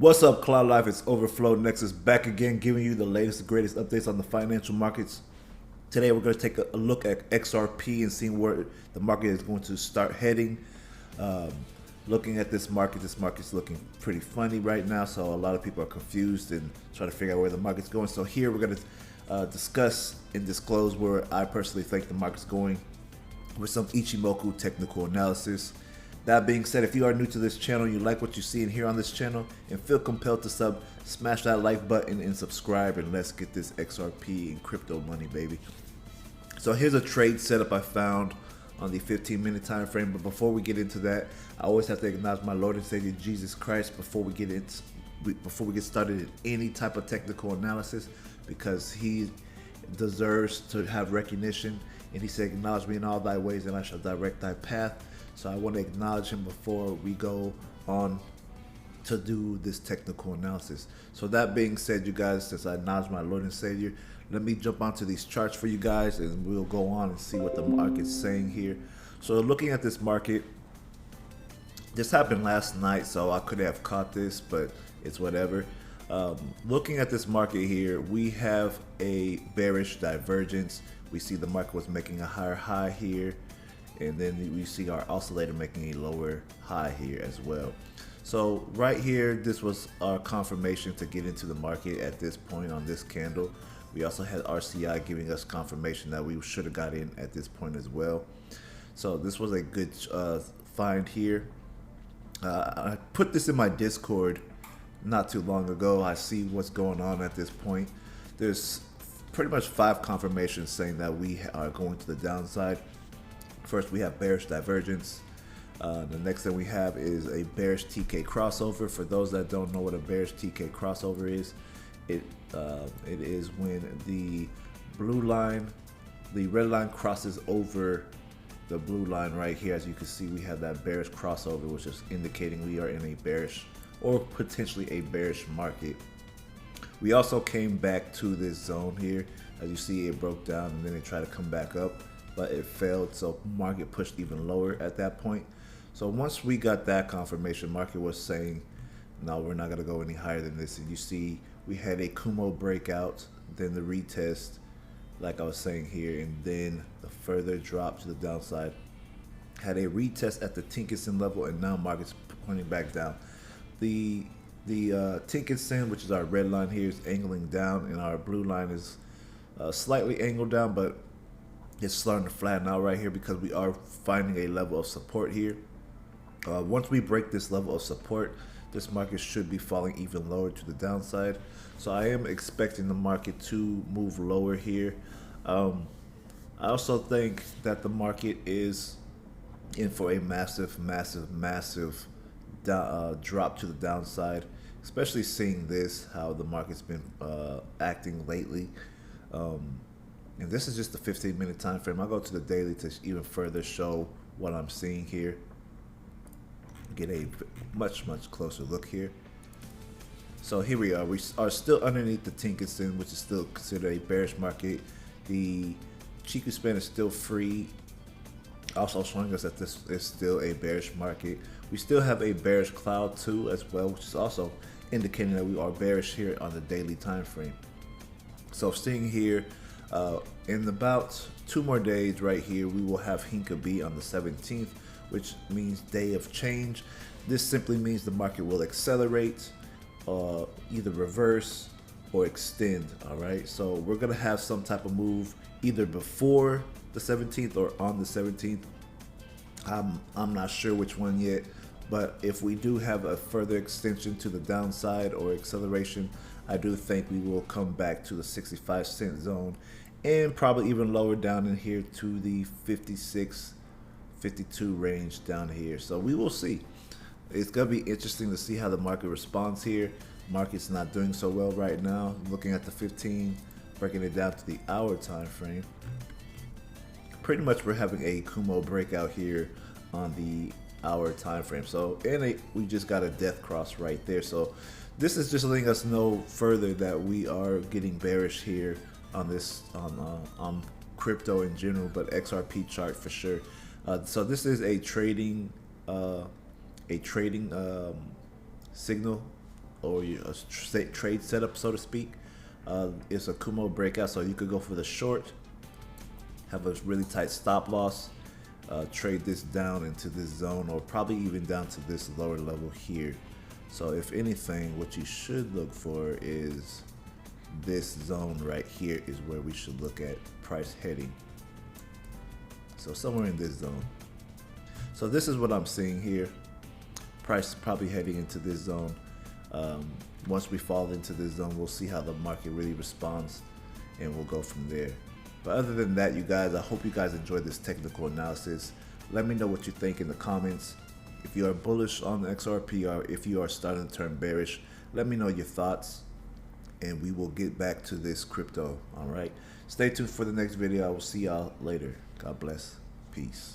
What's up, Cloud Life? It's Overflow Nexus back again, giving you the latest and greatest updates on the financial markets. Today, we're going to take a look at XRP and seeing where the market is going to start heading. Looking at this market's looking pretty funny right now, so a lot of people are confused and trying to figure out where the market's going. So here, we're going to discuss and disclose where I personally think the market's going with some Ichimoku technical analysis. That being said, if you are new to this channel, you like what you see and hear on this channel, and feel compelled to smash that like button and subscribe, and let's get this XRP and crypto money, baby. So here's a trade setup I found on the 15-minute time frame. But before we get into that, I always have to acknowledge my Lord and Savior Jesus Christ before we get started in any type of technical analysis, because He deserves to have recognition. And He said, "Acknowledge me in all thy ways, and I shall direct thy path." So I want to acknowledge Him before we go on to do this technical analysis. So that being said, you guys, since I acknowledge my Lord and Savior, let me jump onto these charts for you guys, and we'll go on and see what the market's saying here. So looking at this market, this happened last night, so I could have caught this, but it's whatever. Looking at this market here, we have a bearish divergence. We see the market was making a higher high here, and then we see our oscillator making a lower high here as well. So right here, this was our confirmation to get into the market at this point on this candle. We also had RCI giving us confirmation that we should have got in at this point as well. So this was a good find here. I put this in my Discord not too long ago. I see what's going on at this point. There's pretty much 5 confirmations saying that we are going to the downside. First, we have bearish divergence. The next thing we have is a bearish TK crossover. For those that don't know what a bearish TK crossover is, it is when the blue line, the red line crosses over the blue line right here. As you can see, we have that bearish crossover, which is indicating we are in a bearish or potentially a bearish market. We also came back to this zone here. As you see, it broke down and then it tried to come back up, but it failed, so market pushed even lower at that point. So once we got that confirmation, market was saying, no, we're not going to go any higher than this. And you see, we had a Kumo breakout, then the retest, like I was saying here, and then the further drop to the downside. Had a retest at the Tinkerson level, and now market's pointing back down. The Tinkerson, which is our red line here, is angling down, and our blue line is slightly angled down, but it's starting to flatten out right here because we are finding a level of support here. Once we break this level of support, this market should be falling even lower to the downside. So I am expecting the market to move lower here. I also think that the market is in for a massive drop to the downside, especially seeing this, how the market's been acting lately. And this is just the 15-minute time frame. I'll go to the daily to even further show what I'm seeing here. Get a much closer look here. So here we are. We are still underneath the Tinkerson, which is still considered a bearish market. The Chiku span is still free, also showing us that this is still a bearish market. We still have a bearish cloud too as well, which is also indicating that we are bearish here on the daily time frame. So seeing here, in about 2 more days right here, we will have Hinka B on the 17th, which means day of change. This simply means the market will accelerate, either reverse or extend. All right, so we're gonna have some type of move either before the 17th or on the 17th. I'm not sure which one yet, but if we do have a further extension to the downside or acceleration, I do think we will come back to the 65-cent zone, and probably even lower down in here to the 56, 52 range down here. So we will see. It's gonna be interesting to see how the market responds here. Market's not doing so well right now. Looking at the 15, breaking it down to the hour time frame. Pretty much we're having a Kumo breakout here on the hour time frame. So we just got a death cross right there. So this is just letting us know further that we are getting bearish here on this on crypto in general, but XRP chart for sure. So this is a trading signal or your trade setup, so to speak. It's a Kumo breakout, so you could go for the short, have a really tight stop loss, trade this down into this zone, or probably even down to this lower level here. So if anything, what you should look for is this zone right here is where we should look at price heading. So somewhere in this zone. So this is what I'm seeing here. Price probably heading into this zone. Once we fall into this zone, we'll see how the market really responds, and we'll go from there. But other than that, you guys, I hope you guys enjoyed this technical analysis. Let me know what you think in the comments. If you are bullish on the XRP, or if you are starting to turn bearish, let me know your thoughts, and we will get back to this crypto. All right, stay tuned for the next video. I will see y'all later. God bless. Peace.